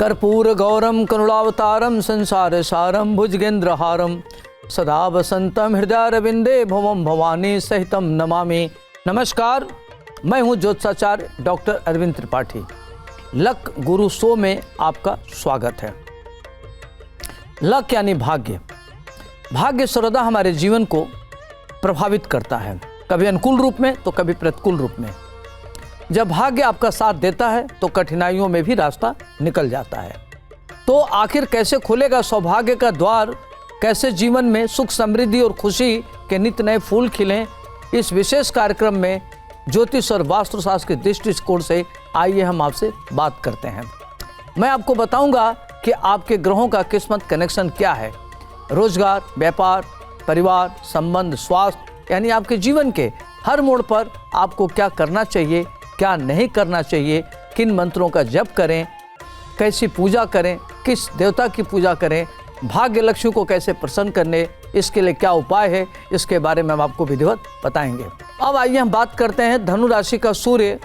कर्पूर गौरम करुणावतारम संसार सारम भुजगेंद्रहारम सदा वसंतम हृदयारविंदे भवम भवानी सहितम नमामि। नमस्कार, मैं हूं ज्योतिषाचार्य डॉक्टर अरविंद त्रिपाठी। लक गुरु शो में आपका स्वागत है। लक यानी भाग्य। भाग्य सर्वदा हमारे जीवन को प्रभावित करता है, कभी अनुकूल रूप में तो कभी प्रतिकूल रूप में। जब भाग्य आपका साथ देता है तो कठिनाइयों में भी रास्ता निकल जाता है। तो आखिर कैसे खुलेगा सौभाग्य का द्वार, कैसे जीवन में सुख समृद्धि और खुशी के नित्य नए फूल खिलें, इस विशेष कार्यक्रम में ज्योतिष और वास्तुशास्त्र के दृष्टिकोण से आइए हम आपसे बात करते हैं। मैं आपको बताऊंगा कि आपके ग्रहों का किस्मत कनेक्शन क्या है। रोजगार, व्यापार, परिवार, संबंध, स्वास्थ्य यानी आपके जीवन के हर मोड़ पर आपको क्या करना चाहिए, क्या नहीं करना चाहिए, किन मंत्रों का जप करें, कैसी पूजा करें, किस देवता की पूजा करें, भाग्य लक्ष्मी को कैसे प्रसन्न करने, इसके लिए क्या उपाय है, इसके बारे में हम आपको विधिवत बताएंगे। अब आइए हम बात करते हैं धनु राशि का सूर्य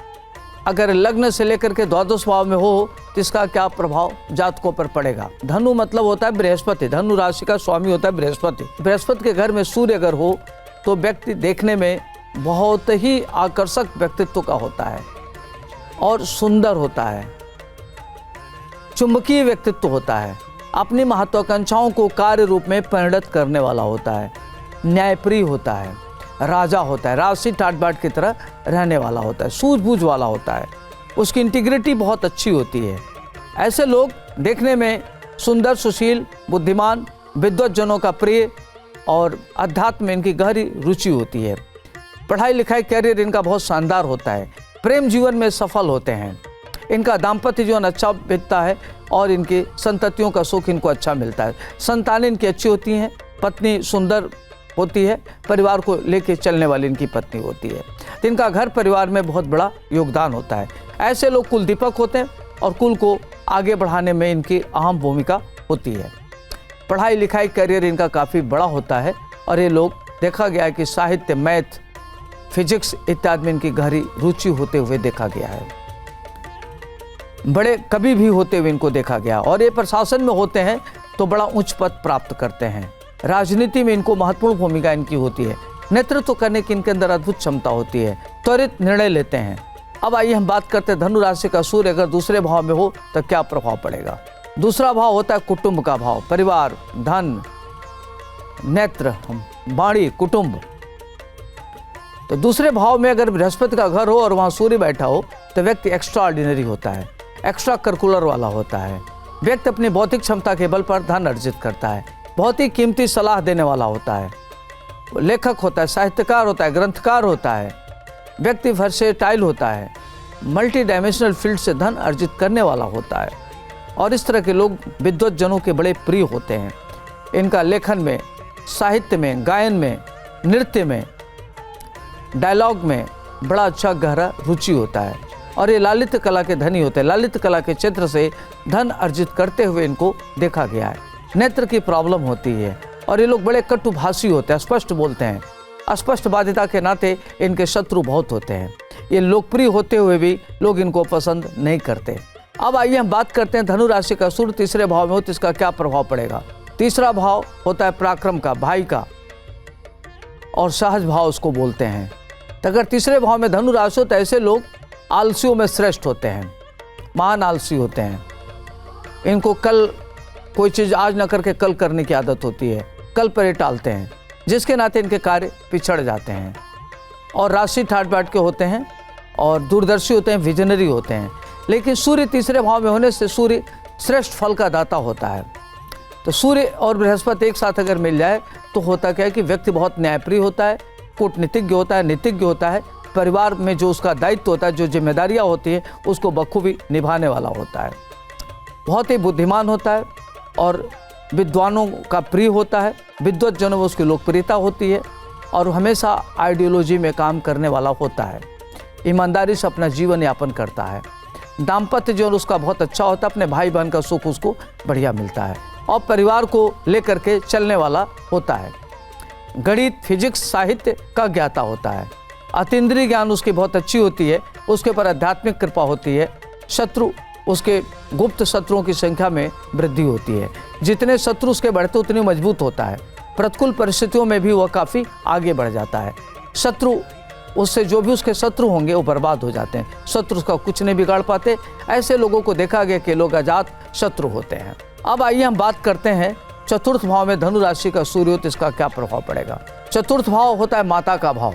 अगर लग्न से लेकर के द्वादश भाव में हो तो इसका क्या प्रभाव जातकों पर पड़ेगा। धनु मतलब होता है बृहस्पति, धनु राशि का स्वामी होता है बृहस्पति। बृहस्पति के घर में सूर्य अगर हो तो व्यक्ति देखने में बहुत ही आकर्षक व्यक्तित्व का होता है और सुंदर होता है, चुंबकीय व्यक्तित्व होता है, अपनी महत्वाकांक्षाओं को कार्य रूप में परिणत करने वाला होता है, न्यायप्रिय होता है, राजा होता है, राजसी ठाट बाट की तरह रहने वाला होता है, सूझबूझ वाला होता है, उसकी इंटीग्रिटी बहुत अच्छी होती है। ऐसे लोग देखने में सुंदर, सुशील, बुद्धिमान, विद्वत जनों का प्रिय और अध्यात्म में इनकी गहरी रुचि होती है। पढ़ाई लिखाई कैरियर इनका बहुत शानदार होता है। प्रेम जीवन में सफल होते हैं। इनका दाम्पत्य जीवन अच्छा बीतता है और इनकी संततियों का सुख इनको अच्छा मिलता है। संतान इनकी अच्छी होती हैं, पत्नी सुंदर होती है, परिवार को लेके चलने वाली इनकी पत्नी होती है। तो इनका घर परिवार में बहुत बड़ा योगदान होता है। ऐसे लोग कुल दीपक होते हैं और कुल को आगे बढ़ाने में इनकी अहम भूमिका होती है। पढ़ाई लिखाई करियर इनका काफ़ी बड़ा होता है और ये लोग देखा गया है कि साहित्य, मैथ, फिजिक्स इत्यादि में इनकी गहरी रुचि होते हुए देखा गया है। बड़े कवि भी होते हुए इनको देखा गया और ये प्रशासन में होते हैं तो बड़ा उच्च पद प्राप्त करते हैं। राजनीति में इनको महत्वपूर्ण भूमिका इनकी होती है। नेतृत्व करने की इनके अंदर अद्भुत क्षमता होती है, त्वरित निर्णय लेते हैं। अब आइए हम बात करते हैं धनु राशि का सूर्य अगर दूसरे भाव में हो तो क्या प्रभाव पड़ेगा। दूसरा भाव होता है कुटुंब का भाव, परिवार, धन, नेत्र, वाणी, कुटुंब। तो दूसरे भाव में अगर बृहस्पति का घर हो और वहाँ सूर्य बैठा हो तो व्यक्ति एक्स्ट्रा ऑर्डिनरी होता है, एक्स्ट्रा करिकुलर वाला होता है। व्यक्ति अपनी बौद्धिक क्षमता के बल पर धन अर्जित करता है, बहुत ही कीमती सलाह देने वाला होता है, लेखक होता है, साहित्यकार होता है, ग्रंथकार होता है। व्यक्ति वर्सेटाइल होता है, मल्टी डायमेंशनल फील्ड से धन अर्जित करने वाला होता है और इस तरह के लोग विद्वत जनों के बड़े प्रिय होते हैं। इनका लेखन में, साहित्य में, गायन में, नृत्य में, डायलॉग में बड़ा अच्छा गहरा रुचि होता है और ये ललित कला के धनी होते हैं। ललित कला के क्षेत्र से धन अर्जित करते हुए इनको देखा गया है। नेत्र की प्रॉब्लम होती है और ये लोग बड़े कटुभाषी होते हैं, स्पष्ट बोलते हैं। अस्पष्टवादिता के नाते इनके शत्रु बहुत होते हैं। ये लोकप्रिय होते हुए भी लोग इनको पसंद नहीं करते। अब आइए हम बात करते हैं धनु राशि का सूर्य तीसरे भाव में हो तो इसका क्या प्रभाव पड़ेगा। तीसरा भाव होता है पराक्रम का, भाई का, और सहज भाव उसको बोलते हैं। तो अगर तीसरे भाव में धनु राशि हो तो ऐसे लोग आलसियों में श्रेष्ठ होते हैं, महान आलसी होते हैं। इनको कल कोई चीज़ आज न करके कल करने की आदत होती है, कल पर ये टालते हैं, जिसके नाते इनके कार्य पिछड़ जाते हैं और राशि ठाट बाट के होते हैं और दूरदर्शी होते हैं, विजनरी होते हैं। लेकिन सूर्य तीसरे भाव में होने से सूर्य श्रेष्ठ फल का दाता होता है। तो सूर्य और बृहस्पति एक साथ अगर मिल जाए तो होता क्या है कि व्यक्ति बहुत न्यायप्रिय होता है, कूटनीतिज्ञ होता है, नीतिज्ञ होता है, परिवार में जो उसका दायित्व होता है, जो जिम्मेदारियां होती हैं उसको बखूबी निभाने वाला होता है। बहुत ही बुद्धिमान होता है और विद्वानों का प्रिय होता है, विद्वत जनों में उसकी लोकप्रियता होती है और हमेशा आइडियोलॉजी में काम करने वाला होता है। ईमानदारी से अपना जीवन यापन करता है। दाम्पत्य जीवन उसका बहुत अच्छा होता है, अपने भाई बहन का सुख उसको बढ़िया मिलता है और परिवार को लेकर के चलने वाला होता है। गणित, फिजिक्स, साहित्य का ज्ञाता होता है। अतीन्द्रिय ज्ञान उसकी बहुत अच्छी होती है, उसके ऊपर आध्यात्मिक कृपा होती है। शत्रु उसके गुप्त शत्रुओं की संख्या में वृद्धि होती है। जितने शत्रु उसके बढ़ते उतनी मजबूत होता है। प्रतिकूल परिस्थितियों में भी वह काफ़ी आगे बढ़ जाता है। शत्रु उससे जो भी उसके शत्रु होंगे वो बर्बाद हो जाते हैं। शत्रु उसका कुछ नहीं बिगाड़ पाते। ऐसे लोगों को देखा गया कि लोग अजात शत्रु होते हैं। अब आइए हम बात करते हैं चतुर्थ भाव में धनु राशि का सूर्य हो तो इसका क्या प्रभाव पड़ेगा। चतुर्थ भाव होता है माता का भाव,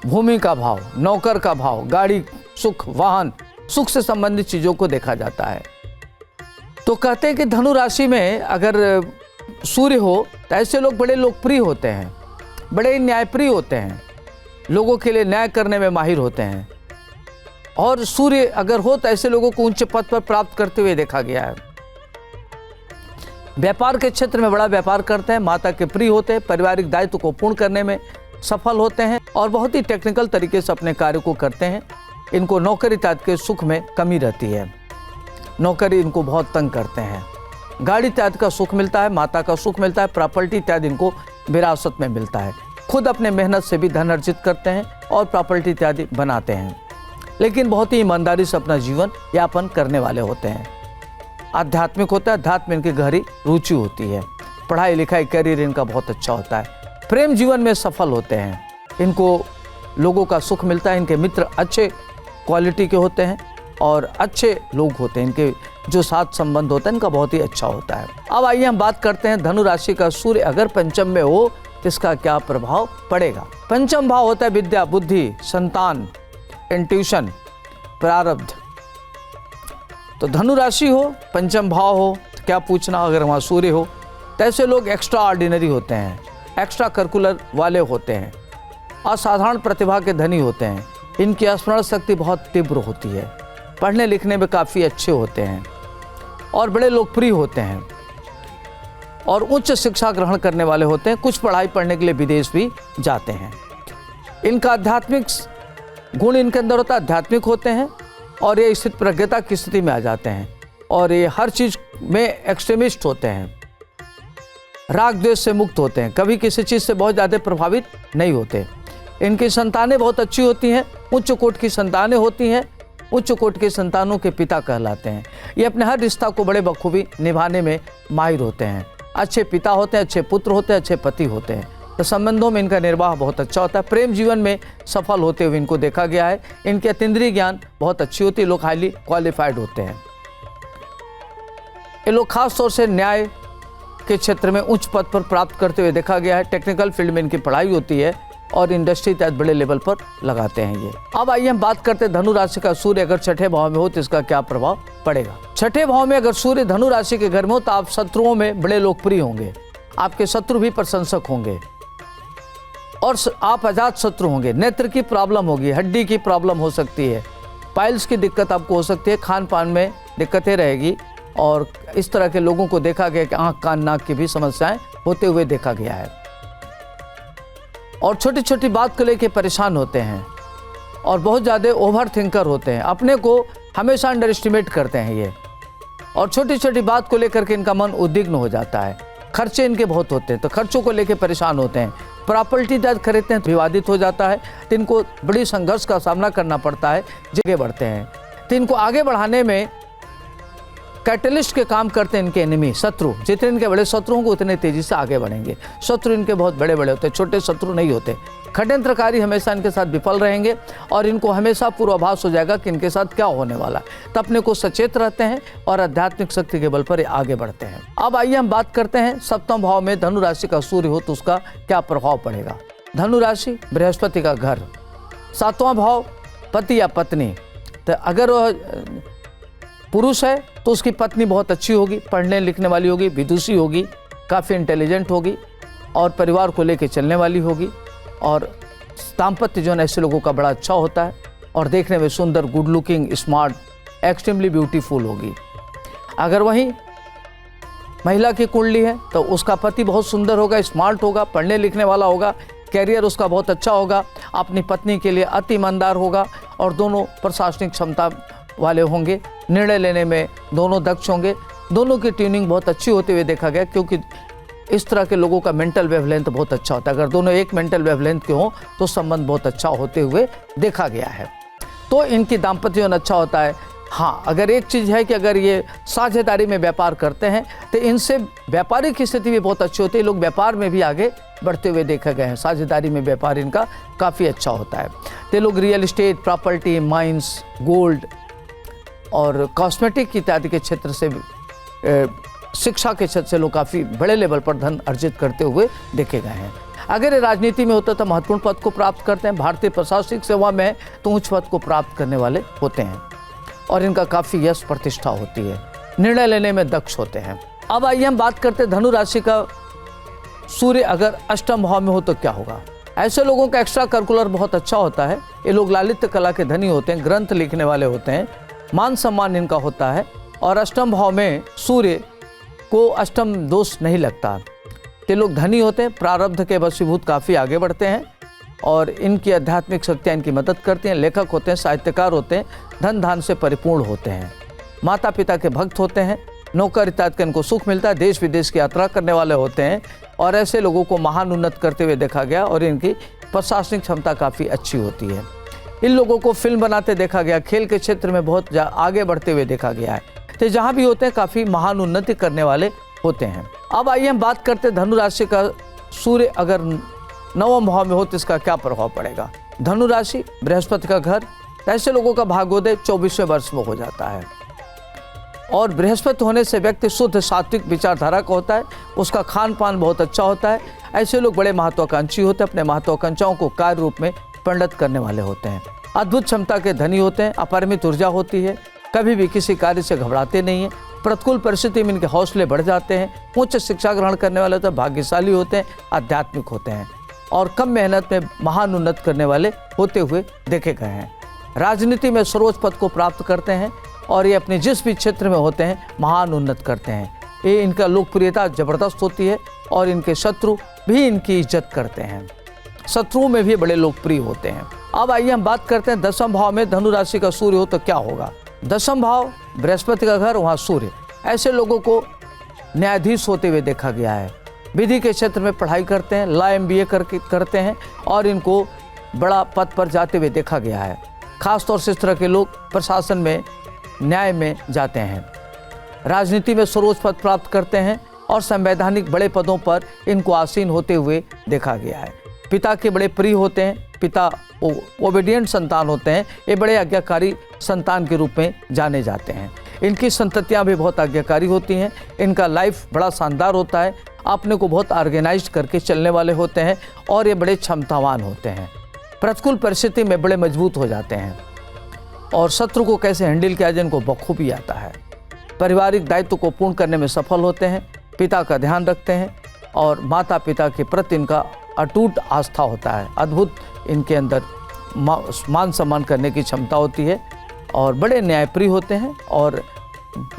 भूमि का भाव, नौकर का भाव, गाड़ी, सुख, वाहन, सुख से संबंधित चीज़ों को देखा जाता है। तो कहते हैं कि धनु राशि में अगर सूर्य हो तो ऐसे लोग बड़े लोकप्रिय होते हैं, बड़े न्यायप्रिय होते हैं, लोगों के लिए न्याय करने में माहिर होते हैं। और सूर्य अगर हो तो ऐसे लोगों को ऊंचे पद पर प्राप्त करते हुए देखा गया है। व्यापार के क्षेत्र में बड़ा व्यापार करते हैं, माता के प्रिय होते हैं, पारिवारिक दायित्व को पूर्ण करने में सफल होते हैं और बहुत ही टेक्निकल तरीके से अपने कार्य को करते हैं। इनको नौकरी इत्यादि के सुख में कमी रहती है, नौकरी इनको बहुत तंग करते हैं। गाड़ी इत्यादि का सुख मिलता है, माता का सुख मिलता है, प्रॉपर्टी इत्यादि इनको विरासत में मिलता है। खुद अपने मेहनत से भी धन अर्जित करते हैं और प्रॉपर्टी इत्यादि बनाते हैं, लेकिन बहुत ही ईमानदारी से अपना जीवन यापन करने वाले होते हैं। आध्यात्मिक होता है, अध्यात्म इनकी गहरी रुचि होती है। पढ़ाई लिखाई करियर इनका बहुत अच्छा होता है। प्रेम जीवन में सफल होते हैं, इनको लोगों का सुख मिलता है। इनके मित्र अच्छे क्वालिटी के होते हैं और अच्छे लोग होते हैं। इनके जो साथ संबंध होता है इनका बहुत ही अच्छा होता है। अब आइए हम बात करते हैं धनु राशि का सूर्य अगर पंचम में हो तो इसका क्या प्रभाव पड़ेगा। पंचम भाव होता है विद्या, बुद्धि, संतान, इंट्यूशन, प्रारब्ध। तो धनु राशि हो, पंचम भाव हो तो क्या पूछना, अगर वहाँ सूर्य हो तो ऐसे लोग एक्स्ट्रा ऑर्डिनरी होते हैं, एक्स्ट्रा करिकुलर वाले होते हैं, असाधारण प्रतिभा के धनी होते हैं। इनकी स्मरण शक्ति बहुत तीव्र होती है, पढ़ने लिखने में काफ़ी अच्छे होते हैं और बड़े लोकप्रिय होते हैं और उच्च शिक्षा ग्रहण करने वाले होते हैं। कुछ पढ़ाई पढ़ने के लिए विदेश भी जाते हैं। इनका आध्यात्मिक गुण इनके अंदर होता है, आध्यात्मिक होते हैं और ये स्थित प्रज्ञता की स्थिति में आ जाते हैं और ये हर चीज़ में एक्सट्रीमिस्ट होते हैं, राग द्वेष से मुक्त होते हैं, कभी किसी चीज़ से बहुत ज़्यादा प्रभावित नहीं होते। इनकी संतानें बहुत अच्छी होती हैं, उच्च कोटि की संतानें होती हैं, उच्च कोटि के संतानों के पिता कहलाते हैं। ये अपने हर रिश्ता को बड़े बखूबी निभाने में माहिर होते हैं, अच्छे पिता होते हैं, अच्छे पुत्र होते हैं, अच्छे पति होते हैं। तो संबंधों में इनका निर्वाह बहुत अच्छा होता है। प्रेम जीवन में सफल होते हुए इनको देखा गया है। इनके अतीन्द्रिय ज्ञान बहुत अच्छी होती है, लोग हाईली क्वालिफाइड होते हैं। ये लोग खास तौर से न्याय के क्षेत्र में उच्च पद पर प्राप्त करते हुए देखा गया है। टेक्निकल फील्ड में इनकी पढ़ाई होती है और इंडस्ट्री तक बड़े लेवल पर लगाते हैं ये। अब आइए हम बात करते हैं धनु राशि का सूर्य अगर छठे भाव में हो तो इसका क्या प्रभाव पड़ेगा। छठे भाव में अगर सूर्य धनु राशि के घर में हो तो आप शत्रुओं में बड़े लोकप्रिय होंगे, आपके शत्रु भी प्रशंसक होंगे और आप अजात शत्रु होंगे। नेत्र की प्रॉब्लम होगी, हड्डी की प्रॉब्लम हो सकती है, पाइल्स की दिक्कत आपको हो सकती है, खान पान में दिक्कतें रहेगी और इस तरह के लोगों को देखा गया कि आँख कान नाक की भी समस्याएं होते हुए देखा गया है और छोटी छोटी बात को लेकर परेशान होते हैं और बहुत ज़्यादा ओवर थिंकर होते हैं, अपने को हमेशा अंडर एस्टिमेट करते हैं ये और छोटी छोटी बात को लेकर के इनका मन उद्विग्न हो जाता है। खर्चे इनके बहुत होते हैं तो खर्चों को लेकर परेशान होते हैं। प्रॉपर्टी जब खरीदते हैं तो विवादित हो जाता है तो इनको बड़ी संघर्ष का सामना करना पड़ता है, जगह बढ़ते हैं। तो इनको आगे बढ़ाने में कैटलिस्ट के काम करते हैं इनके एनिमी, शत्रु। जितने इनके बड़े शत्रु होंगे उतने तेजी से आगे बढ़ेंगे। शत्रु इनके बहुत बड़े बड़े होते हैं, छोटे शत्रु नहीं होते। षड्यंत्रकारी हमेशा इनके साथ विफल रहेंगे और इनको हमेशा पूर्वाभास हो जाएगा कि इनके साथ क्या होने वाला है। तो अपने को सचेत रहते हैं और आध्यात्मिक शक्ति के बल पर ये आगे बढ़ते हैं। अब आइए हम बात करते हैं सप्तम भाव में धनु राशि का सूर्य हो तो उसका क्या प्रभाव पड़ेगा। धनु राशि बृहस्पति का घर, सातवां भाव पति या पत्नी। तो अगर वह पुरुष है तो उसकी पत्नी बहुत अच्छी होगी, पढ़ने लिखने वाली होगी, विदुषी होगी, काफ़ी इंटेलिजेंट होगी और परिवार को लेकर चलने वाली होगी और दाम्पत्य जो है ऐसे लोगों का बड़ा अच्छा होता है और देखने में सुंदर, good looking, smart, extremely beautiful होगी। अगर वहीं महिला की कुंडली है तो उसका पति बहुत सुंदर होगा, स्मार्ट होगा, पढ़ने लिखने वाला होगा, कैरियर उसका बहुत अच्छा होगा, अपनी पत्नी के लिए अति ईमानदार होगा और दोनों प्रशासनिक क्षमता वाले होंगे, निर्णय लेने में दोनों दक्ष होंगे। दोनों की ट्यूनिंग बहुत अच्छी होते हुए देखा गया क्योंकि इस तरह के लोगों का मेंटल वेवलेंथ बहुत अच्छा होता है। अगर दोनों एक मेंटल वेवलेंथ के हों तो संबंध बहुत अच्छा होते हुए देखा गया है। तो इनकी दाम्पत्य जीवन अच्छा होता है, हाँ, अगर एक चीज़ है कि अगर ये साझेदारी में व्यापार करते हैं तो इनसे व्यापारिक स्थिति भी बहुत अच्छी होती है। लोग व्यापार में भी आगे बढ़ते हुए देखे गए हैं। साझेदारी में व्यापार इनका काफ़ी अच्छा होता है। तो लोग real estate, property, mines, gold और कॉस्मेटिक इत्यादि के क्षेत्र से, शिक्षा के क्षेत्र से लोग काफ़ी बड़े लेवल पर धन अर्जित करते हुए देखे गए हैं। अगर ये राजनीति में होता तो महत्वपूर्ण पद को प्राप्त करते हैं। भारतीय प्रशासनिक सेवा में तो उच्च पद को प्राप्त करने वाले होते हैं और इनका काफ़ी यश प्रतिष्ठा होती है। निर्णय लेने में दक्ष होते हैं। अब आइए हम बात करते हैं धनु राशि का सूर्य अगर अष्टम भाव में हो तो क्या होगा। ऐसे लोगों का एक्स्ट्रा करिकुलर बहुत अच्छा होता है। ये लोग लालित्य कला के धनी होते हैं, ग्रंथ लिखने वाले होते हैं, मान सम्मान इनका होता है। और अष्टम भाव में सूर्य को अष्टम दोष नहीं लगता। ये लोग धनी होते हैं, प्रारब्ध के वशीभूत काफ़ी आगे बढ़ते हैं और इनकी आध्यात्मिक शक्तियाँ इनकी मदद करती हैं। लेखक होते हैं, साहित्यकार होते हैं, धन धान से परिपूर्ण होते हैं, माता पिता के भक्त होते हैं, नौकर इत्यादि का इनको सुख मिलता है, देश विदेश की यात्रा करने वाले होते हैं और ऐसे लोगों को महान उन्नत करते हुए देखा गया और इनकी प्रशासनिक क्षमता काफ़ी अच्छी होती है। इन लोगों को फिल्म बनाते देखा गया, खेल के क्षेत्र में बहुत आगे बढ़ते हुए देखा गया है। तो जहाँ भी होते हैं काफ़ी महान उन्नति करने वाले होते हैं। अब आइए हम बात करते हैं धनु राशि का सूर्य अगर नवम भाव में हो तो इसका क्या प्रभाव पड़ेगा। धनु राशि बृहस्पति का घर, ऐसे लोगों का भाग्योदय 24वें वर्ष में हो जाता है और बृहस्पति होने से व्यक्ति शुद्ध सात्विक विचारधारा का होता है, उसका खान पान बहुत अच्छा होता है। ऐसे लोग बड़े महत्वाकांक्षी होते हैं, अपने महत्वाकांक्षाओं को कार्य रूप में परिणत करने वाले होते हैं, अद्भुत क्षमता के धनी होते हैं, अपरिमित ऊर्जा होती है, कभी भी किसी कार्य से घबराते नहीं हैं, प्रतिकूल परिस्थिति में इनके हौसले बढ़ जाते हैं, उच्च शिक्षा ग्रहण करने वाले होते हैं, भाग्यशाली होते हैं, आध्यात्मिक होते हैं और कम मेहनत में महान उन्नत करने वाले होते हुए देखे गए हैं। राजनीति में सर्वोच्च पद को प्राप्त करते हैं और ये अपने जिस भी क्षेत्र में होते हैं महान उन्नत करते हैं। ये इनका लोकप्रियता जबरदस्त होती है और इनके शत्रु भी इनकी इज्जत करते हैं, शत्रुओं में भी बड़े लोकप्रिय होते हैं। अब आइए हम बात करते हैं दसम भाव में धनु राशि का सूर्य हो तो क्या होगा। दसम भाव बृहस्पति का घर, वहाँ सूर्य, ऐसे लोगों को न्यायाधीश होते हुए देखा गया है। विधि के क्षेत्र में पढ़ाई करते हैं, लॉ MBA करते हैं और इनको बड़ा पद पर जाते हुए देखा गया है। खासतौर से इस तरह के लोग प्रशासन में, न्याय में जाते हैं, राजनीति में सर्वोच्च पद प्राप्त करते हैं और संवैधानिक बड़े पदों पर इनको आसीन होते हुए देखा गया है। पिता के बड़े प्रिय होते हैं, पिता ओबीडियंट संतान होते हैं, ये बड़े आज्ञाकारी संतान के रूप में जाने जाते हैं। इनकी संततियाँ भी बहुत आज्ञाकारी होती हैं, इनका लाइफ बड़ा शानदार होता है, अपने को बहुत ऑर्गेनाइज करके चलने वाले होते हैं और ये बड़े क्षमतावान होते हैं, प्रतिकूल परिस्थिति में बड़े मजबूत हो जाते हैं और शत्रु को कैसे हैंडल किया जाए इनको बखूबी आता है। पारिवारिक दायित्व को पूर्ण करने में सफल होते हैं, पिता का ध्यान रखते हैं और माता पिता के प्रति इनका अटूट आस्था होता है। अद्भुत इनके अंदर मान सम्मान करने की क्षमता होती है और बड़े न्यायप्रिय होते हैं और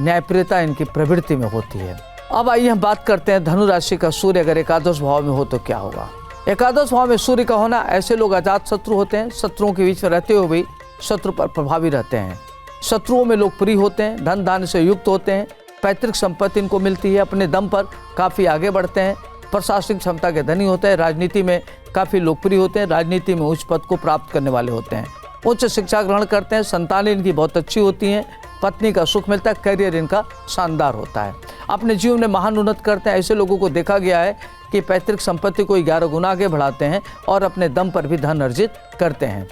न्यायप्रियता इनकी प्रवृत्ति में होती है। अब आइए हम बात करते हैं धनु राशि का सूर्य अगर एकादश भाव में हो तो क्या होगा। एकादश भाव में सूर्य का होना, ऐसे लोग अजात शत्रु होते हैं, शत्रुओं के बीच में रहते हुए भी शत्रु पर प्रभावी रहते हैं, शत्रुओं में लोकप्रिय होते हैं, धन धान्य से युक्त होते हैं, पैतृक संपत्ति इनको मिलती है, अपने दम पर काफ़ी आगे बढ़ते हैं, प्रशासनिक क्षमता के धनी होते हैं, राजनीति में काफ़ी लोकप्रिय होते हैं, राजनीति में उच्च पद को प्राप्त करने वाले होते हैं, उच्च शिक्षा ग्रहण करते हैं, संतानें इनकी बहुत अच्छी होती हैं, पत्नी का सुख मिलता है, करियर इनका शानदार होता है, अपने जीवन में महान उन्नत करते हैं। ऐसे लोगों को देखा गया है कि पैतृक संपत्ति को 11 गुना आगे बढ़ाते हैं और अपने दम पर भी धन अर्जित करते हैं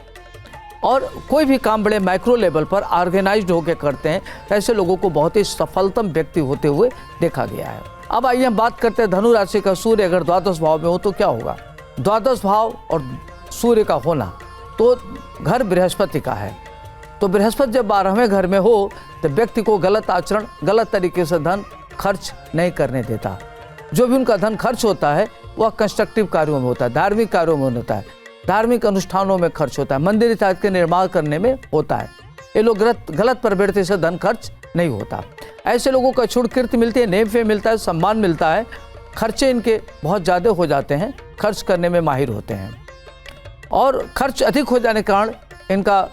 और कोई भी काम बड़े माइक्रो लेवल पर ऑर्गेनाइज्ड होकर करते हैं। ऐसे लोगों को बहुत ही सफलतम व्यक्ति होते हुए देखा गया है। अब आइए हम बात करते हैं धनु राशि का सूर्य अगर द्वादश भाव में हो तो क्या होगा। द्वादश भाव और सूर्य का होना तो घर बृहस्पति का है, तो बृहस्पति जब 12वें घर में हो तो व्यक्ति को गलत आचरण, गलत तरीके से धन खर्च नहीं करने देता। जो भी उनका धन खर्च होता है वह कंस्ट्रक्टिव कार्यों में होता है, धार्मिक कार्यों में होता है, धार्मिक अनुष्ठानों में खर्च होता है, मंदिर इत्यादि के निर्माण करने में होता है। ये लोग गलत प्रवृत्ति से धन खर्च नहीं होता। ऐसे लोगों को अछूत कीर्ति मिलती है, नेम फेम मिलता है, सम्मान मिलता है, खर्चे इनके बहुत ज़्यादा हो जाते हैं, खर्च करने में माहिर होते हैं और खर्च अधिक हो जाने के कारण इनका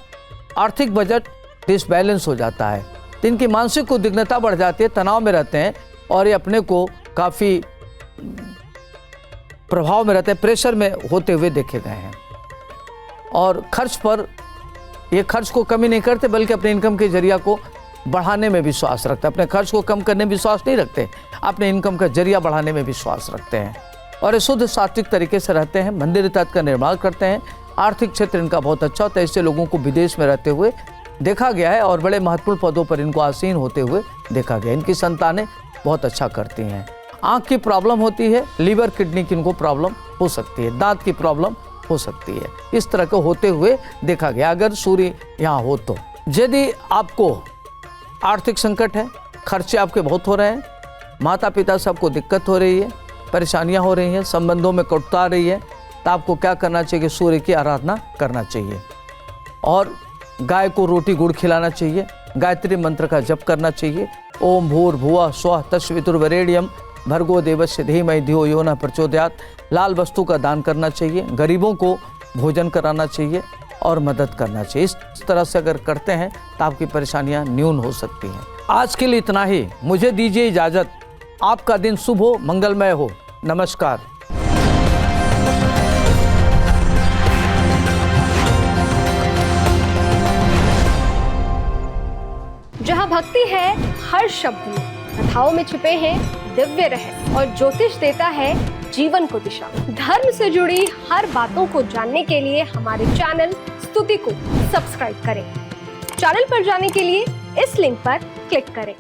आर्थिक बजट डिसबैलेंस हो जाता है, तो इनकी मानसिक उद्विग्नता बढ़ जाती है, तनाव में रहते हैं और ये अपने को काफ़ी प्रभाव में रहते हैं, प्रेशर में होते हुए देखे गए हैं और खर्च पर ये खर्च को कमी नहीं करते बल्कि अपने इनकम के जरिया को बढ़ाने में विश्वास रखते हैं, अपने खर्च को कम करने में विश्वास नहीं रखते, अपने इनकम का जरिया बढ़ाने में विश्वास रखते हैं और ये शुद्ध सात्विक तरीके से रहते हैं, मंदिर तत्व का निर्माण करते हैं। आर्थिक क्षेत्र इनका बहुत अच्छा होता है। इससे लोगों को विदेश में रहते हुए देखा गया है और बड़े महत्वपूर्ण पदों पर इनको आसीन होते हुए देखा गया। इनकी संतानें बहुत अच्छा करती हैं। आँख की प्रॉब्लम होती है, लीवर किडनी की इनको प्रॉब्लम हो सकती है, दांत की प्रॉब्लम हो सकती है, इस तरह के होते हुए देखा गया अगर सूर्य यहाँ हो तो। यदि आपको आर्थिक संकट है, खर्चे आपके बहुत हो रहे हैं, माता पिता से आपको दिक्कत हो रही है, परेशानियां हो रही हैं, संबंधों में कटुता आ रही है, तो आपको क्या करना चाहिए कि सूर्य की आराधना करना चाहिए और गाय को रोटी गुड़ खिलाना चाहिए, गायत्री मंत्र का जप करना चाहिए। ओम भूर्भुवः स्वः तत्सवितुर्वरेण्यम भर्गो देवस्य धीमहि धियो यो नः प्रचोदयात्। लाल वस्तु का दान करना चाहिए, गरीबों को भोजन कराना चाहिए और मदद करना चाहिए। इस तरह से अगर करते हैं तो आपकी परेशानियां न्यून हो सकती हैं। आज के लिए इतना ही, मुझे दीजिए इजाज़त। आपका दिन शुभ हो, मंगलमय हो। नमस्कार। जहाँ भक्ति है हर शब्द में, कथाओं में छिपे हैं दिव्य रहस्य और ज्योतिष देता है जीवन को दिशा। धर्म से जुड़ी हर बातों को जानने के लिए हमारे चैनल स्तुति को सब्सक्राइब करें। चैनल पर जाने के लिए इस लिंक पर क्लिक करें।